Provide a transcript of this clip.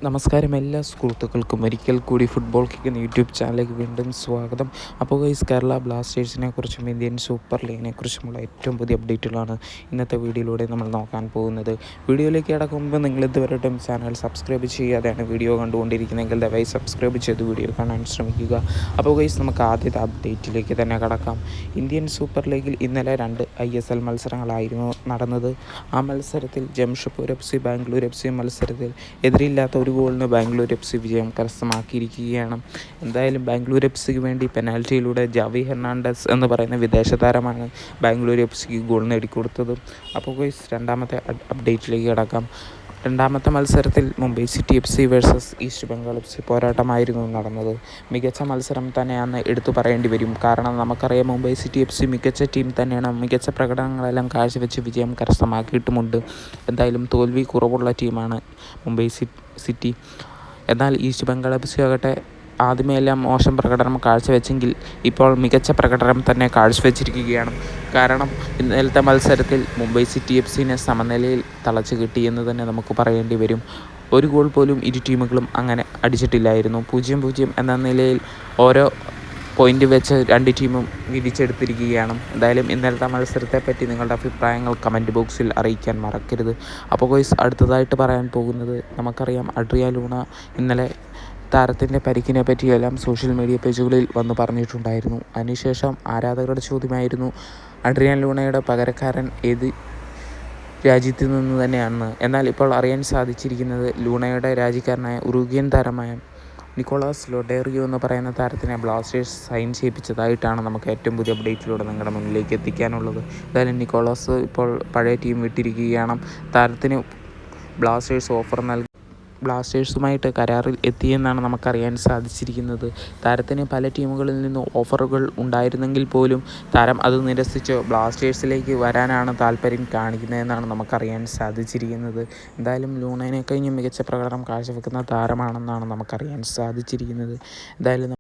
നമസ്കാരം എല്ലാ സുഹൃത്തുക്കൾക്കും ഒരിക്കൽ കൂടി ഫുട്ബോൾ കിക്ക് എന്ന യൂട്യൂബ് ചാനലിലേക്ക് വീണ്ടും സ്വാഗതം. അപ്പോൾ ഗൈസ്, കേരള ബ്ലാസ്റ്റേഴ്സിനെ കുറിച്ചും ഇന്ത്യൻ സൂപ്പർ ലീഗിനെ കുറിച്ചുമുള്ള ഏറ്റവും പുതിയ അപ്ഡേറ്റുകളാണ് ഇന്നത്തെ വീഡിയോയിലൂടെ നമ്മൾ നോക്കാൻ പോകുന്നത്. വീഡിയോയിലേക്ക് കടക്കുമ്പോൾ നിങ്ങൾ ഇതുവരെയും ചാനൽ സബ്സ്ക്രൈബ് ചെയ്യാതെയാണ് വീഡിയോ കണ്ടുകൊണ്ടിരിക്കുന്നതെങ്കിൽ ദയവായി സബ്സ്ക്രൈബ് ചെയ്ത് വീഡിയോ കാണാൻ ശ്രമിക്കുക. അപ്പോൾ ഗൈസ്, നമുക്ക് ആദ്യത്തെ അപ്ഡേറ്റിലേക്ക് തന്നെ കടക്കാം. ഇന്ത്യൻ സൂപ്പർ ലീഗിൽ ഇന്നലെ 2 ISL മത്സരങ്ങളായിരുന്നു നടന്നത്. ആ മത്സരത്തിൽ ജംഷഡ്പൂർ FC ബാംഗ്ലൂർ FC മത്സരത്തിൽ എതിരില്ലാത്ത ഒരു ഗോളിന് ബാംഗ്ലൂർ FC വിജയം കരസ്ഥമാക്കിയിരിക്കുകയാണ്. എന്തായാലും ബാംഗ്ലൂർ FCക്ക് വേണ്ടി പെനാൽറ്റിയിലൂടെ ജാവി ഹെർണാണ്ടസ് എന്ന് പറയുന്ന വിദേശ താരമാണ് ബാംഗ്ലൂർ FCക്ക് ഗോൾ നേടിക്കൊടുത്തത്. അപ്പോൾ ഗൈസ്, രണ്ടാമത്തെ അപ്ഡേറ്റിലേക്ക് കടക്കാം. രണ്ടാമത്തെ മത്സരത്തിൽ Mumbai city FC versus east Bengal FC പോരാട്ടമായിരുന്നു നടന്നത്. മികച്ച മത്സരം തന്നെയാണെന്ന് എടുത്തു പറയേണ്ടി വരും. കാരണം നമുക്കറിയാം, മുംബൈ സിറ്റി FC മികച്ച ടീം തന്നെയാണ്. മികച്ച പ്രകടനങ്ങളെല്ലാം കാഴ്ചവെച്ച് വിജയം കരസ്ഥമാക്കിയിട്ടുമുണ്ട്. എന്തായാലും തോൽവി കുറവുള്ള ടീമാണ് മുംബൈ സിറ്റി. എന്നാൽ ഈസ്റ്റ് ബംഗാൾ FC ആകട്ടെ ആദ്യമേയെല്ലാം മോശം പ്രകടനം കാഴ്ചവെച്ചെങ്കിൽ ഇപ്പോൾ മികച്ച പ്രകടനം തന്നെ കാഴ്ചവെച്ചിരിക്കുകയാണ്. കാരണം ഇന്നലത്തെ മത്സരത്തിൽ മുംബൈ സിറ്റി FCനെ സമനിലയിൽ തളച്ചു കിട്ടിയെന്ന് തന്നെ നമുക്ക് പറയേണ്ടി വരും. ഒരു ഗോൾ പോലും ഇരു ടീമുകളും അങ്ങനെ അടിച്ചിട്ടില്ലായിരുന്നു. 0-0 എന്ന നിലയിൽ ഓരോ പോയിൻ്റ് വെച്ച് രണ്ട് ടീമും വിധിച്ചെടുത്തിരിക്കുകയാണ്. എന്തായാലും ഇന്നലത്തെ മത്സരത്തെപ്പറ്റി നിങ്ങളുടെ അഭിപ്രായങ്ങൾ കമൻറ്റ് ബോക്സിൽ അറിയിക്കാൻ മറക്കരുത്. അപ്പോൾ ഗോയ്സ്, അടുത്തതായിട്ട് പറയാൻ പോകുന്നത്, നമുക്കറിയാം അഡ്രിയാൻ ലൂണ ഇന്നലെ താരത്തിൻ്റെ പരിക്കിനെ പറ്റിയെല്ലാം സോഷ്യൽ മീഡിയ പേജുകളിൽ വന്ന് പറഞ്ഞിട്ടുണ്ടായിരുന്നു. അതിനുശേഷം ആരാധകരുടെ ചോദ്യമായിരുന്നു, അഡ്രിയാൻ ലൂണയുടെ പകരക്കാരൻ ഏത് രാജ്യത്തു നിന്ന് തന്നെയാണെന്ന്. എന്നാൽ ഇപ്പോൾ അറിയാൻ സാധിച്ചിരിക്കുന്നത്, ലൂണയുടെ രാജ്യക്കാരനായ ഉറുഗ്വേൻ താരമായ നിക്കോളാസ് ലോഡേറിയോ എന്ന് പറയുന്ന താരത്തിനെ ബ്ലാസ്റ്റേഴ്സ് സൈൻ ചെയ്യിപ്പിച്ചതായിട്ടാണ് നമുക്ക് ഏറ്റവും പുതിയ അപ്ഡേറ്റിലൂടെ നിങ്ങളുടെ മുന്നിലേക്ക് എത്തിക്കാനുള്ളത്. എന്തായാലും നിക്കോളാസ് ഇപ്പോൾ പഴയ ടീം വിട്ടിരിക്കുകയാണ്. താരത്തിന് ബ്ലാസ്റ്റേഴ്സുമായിട്ട് കരാറിൽ എത്തിയെന്നാണ് നമുക്കറിയാൻ സാധിച്ചിരിക്കുന്നത്. താരത്തിന് പല ടീമുകളിൽ നിന്നും ഓഫറുകൾ ഉണ്ടായിരുന്നെങ്കിൽ പോലും താരം അത് നിരസിച്ച് ബ്ലാസ്റ്റേഴ്സിലേക്ക് വരാനാണ് താല്പര്യം കാണിക്കുന്നതെന്നാണ് നമുക്കറിയാൻ സാധിച്ചിരിക്കുന്നത്. എന്തായാലും ലൂണയെ കഴിഞ്ഞ് മികച്ച പ്രകടനം കാഴ്ചവെക്കുന്ന താരമാണെന്നാണ് നമുക്കറിയാൻ സാധിച്ചിരിക്കുന്നത്. എന്തായാലും